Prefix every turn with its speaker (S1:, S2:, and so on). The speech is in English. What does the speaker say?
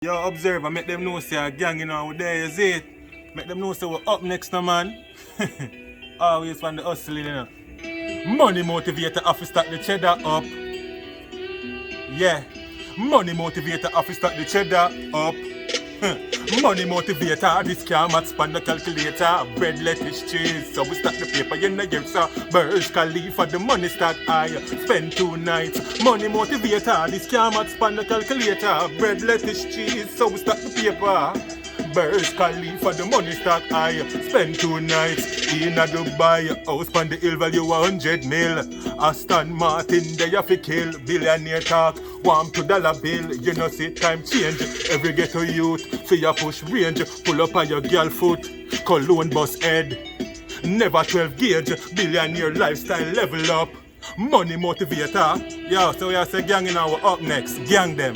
S1: Yo, Observer, make them know say a gang, you know, there, you see it? Make them know say we're up next, no man. Always from the hustling, you know. Money motivator, have to start the cheddar up. Yeah. Money motivator, have to start the cheddar up. Money motivator, this can't match span the calculator. Bread, lettuce, cheese, so we stack the paper, you know, you saw. Burj Khalifa, the money stack high. Spend 2 nights. Money motivator, this can't match span the calculator. Bread, lettuce, cheese, so we stack the paper. Burj Khalifa, the money stack high. Spend 2 nights in a Dubai. House on the hill value 100 mil. Aston Martin, they have to kill. Billionaire talk, warm to dollar bill. You know see time change. Every ghetto youth, for your push range. Pull up on your girl foot. Cologne bus head. Never 12 gauge. Billionaire lifestyle level up. Money motivator. Yo, so we are say gang in our up next. Gang them.